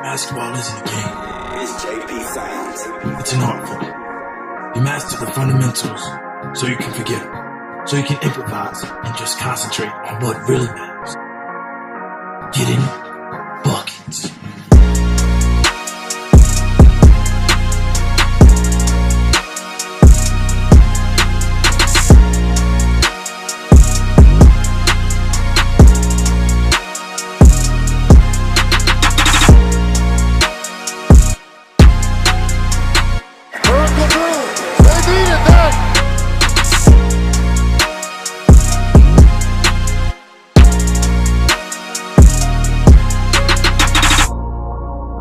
Basketball isn't a game. It's JP Science. It's an art form. You master the fundamentals so you can forget them. So you can improvise and just concentrate on what really matters. Getting buckets.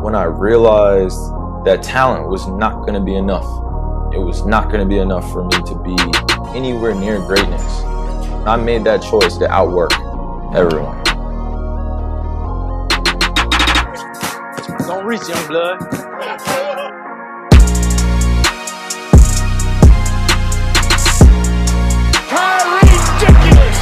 When I realized that talent was not going to be enough, it was not going to be enough for me to be anywhere near greatness. I made that choice to outwork everyone. Don't reach, young blood. Kyrie, ridiculous!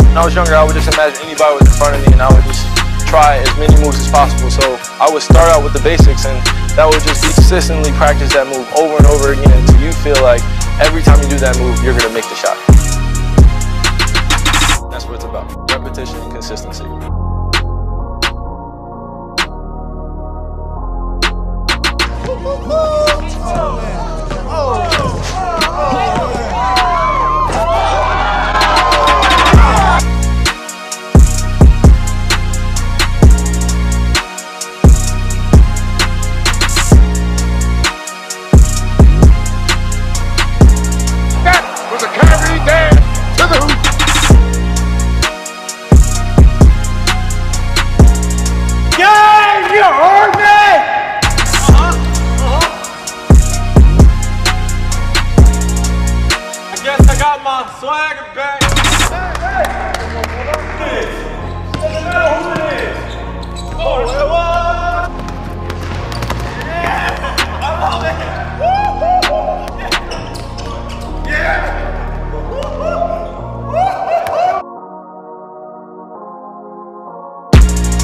When I was younger, I would just imagine anybody was in front of me and I would just try as many moves as possible. So I would start out with the basics and that would just be consistently practice that move over and over again until you feel like every time you do that move, you're going to make the shot. That's what it's about. Repetition and consistency. Was a Kyrie dance to the hoop. Gang, you heard me? I guess I got my swagger back. Hey, who it is? Doesn't matter who it is. Oh, what? Yeah, I love it.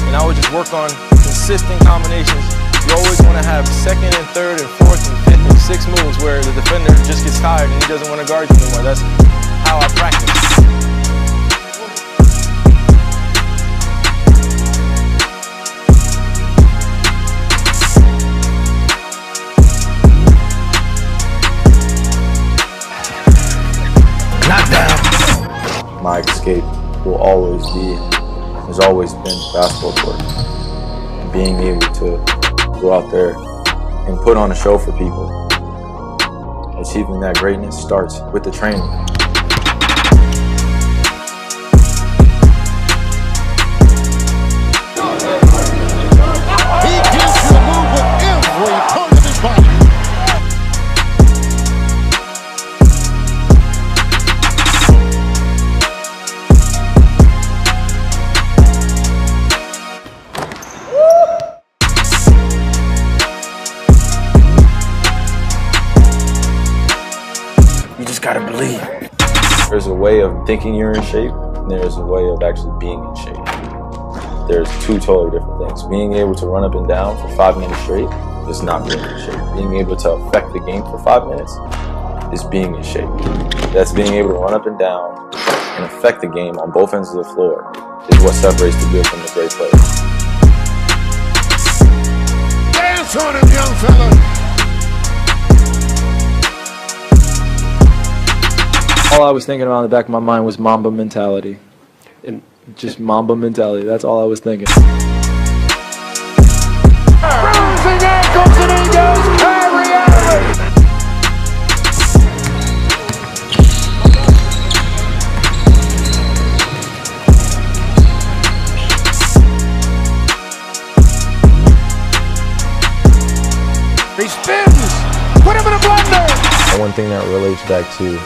And I would just work on consistent combinations. You always want to have second and third and fourth and fifth and sixth moves where the defender just gets tired and he doesn't want to guard you anymore. That's how I practice. My escape will always be, has always been basketball court. Being able to go out there and put on a show for people. Achieving that greatness starts with the training. He gives you a move with every part of his body. You just gotta believe. There's a way of thinking you're in shape, and there's a way of actually being in shape. There's two totally different things. Being able to run up and down for 5 minutes straight is not being in shape. Being able to affect the game for 5 minutes is being in shape. That's being able to run up and down and affect the game on both ends of the floor is what separates the good from the great player. Dance on him, young fella. All I was thinking about in the back of my mind was Mamba mentality. And just Mamba mentality. That's all I was thinking. Bruising ankles and he goes Kyrie Irving. He spins. Put him in a blender. One thing that relates back to,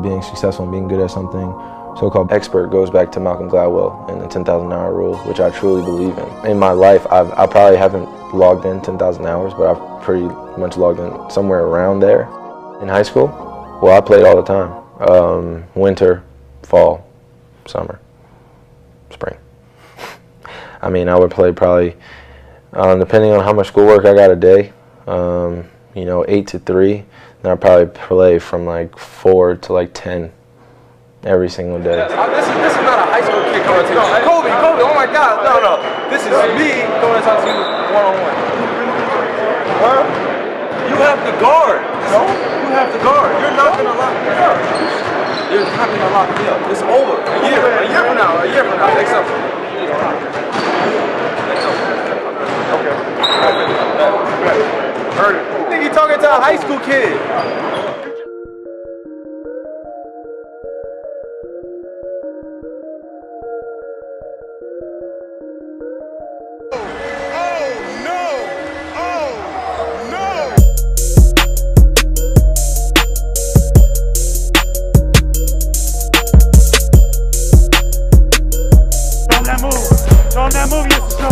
being successful and being good at something, so-called expert, goes back to Malcolm Gladwell and the 10,000 hour rule, which I truly believe in. In my life, I probably haven't logged in 10,000 hours, but I've pretty much logged in somewhere around there. In high school, well, I played all the time. Winter, fall, summer. Spring. I mean, I would play probably, depending on how much schoolwork I got a day, 8 to 3. Then I'd probably play from like 4 to like 10 every single day. This is not a high school kid coming to you. Kobe, oh my God, no. This is me coming to talk to you one-on-one. Huh? You have the guard. No? You have the guard. You're not going to lock me up. You're not going to lock me up. It's over. A year from now. Next up. Okay. Heard it. You think you're talking to a high school kid? On that move, yes, no.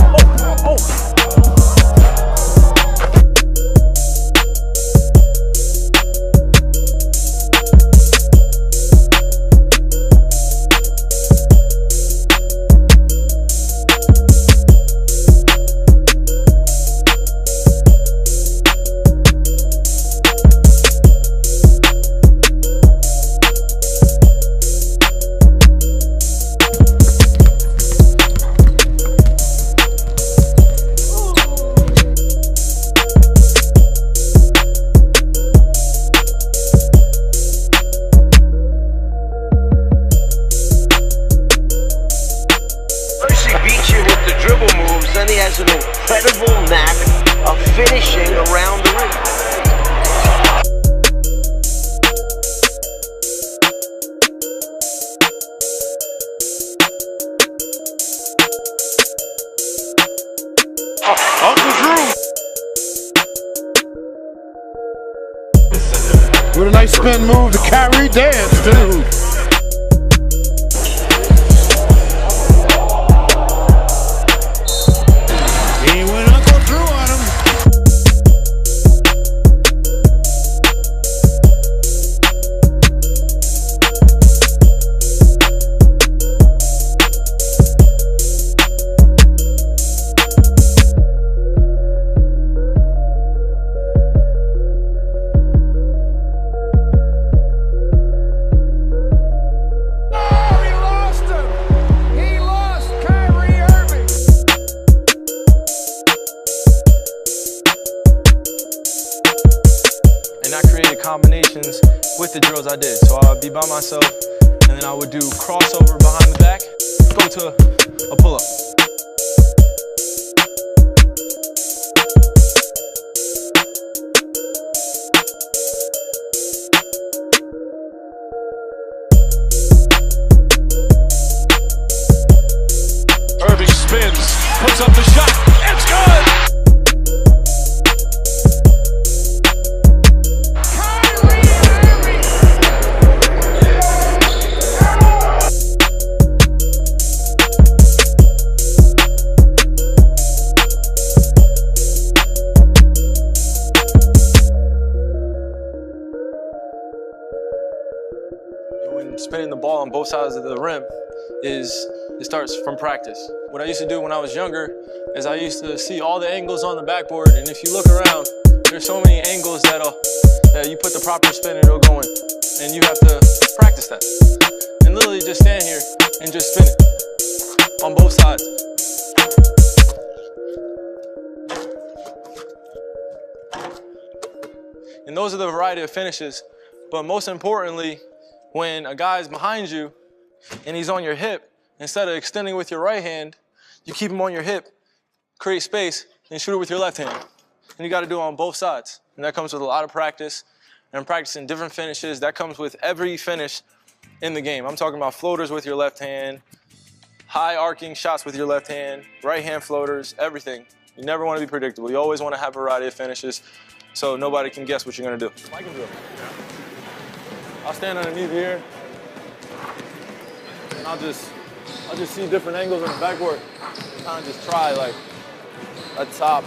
He has an incredible knack of finishing around the rim. Uncle Drew. With a nice spin move to Kyrie dance, dude. And I created combinations with the drills I did. So I would be by myself, and then I would do crossover behind the back, go to a pull-up. Irving spins, puts up the shot, it's good! When spinning the ball on both sides of the rim it starts from practice. What I used to do when I was younger is I used to see all the angles on the backboard, and if you look around, there's so many angles that you put the proper spin and it'll go in. And you have to practice that. And literally just stand here and just spin it on both sides. And those are the variety of finishes, but most importantly, when a guy's behind you and he's on your hip, instead of extending with your right hand, you keep him on your hip, create space, and shoot it with your left hand. And you got to do it on both sides. And that comes with a lot of practice and practicing different finishes. That comes with every finish in the game. I'm talking about floaters with your left hand, high arcing shots with your left hand, right hand floaters, everything. You never want to be predictable. You always want to have a variety of finishes so nobody can guess what you're going to do. I can do it. I'll stand underneath here, and I'll just see different angles on the backboard. Kind of just try like a top,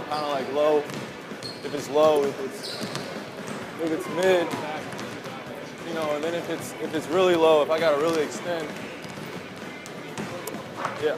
kind of like low. If it's low, if it's mid, you know, and then if it's really low, if I gotta really extend, yeah.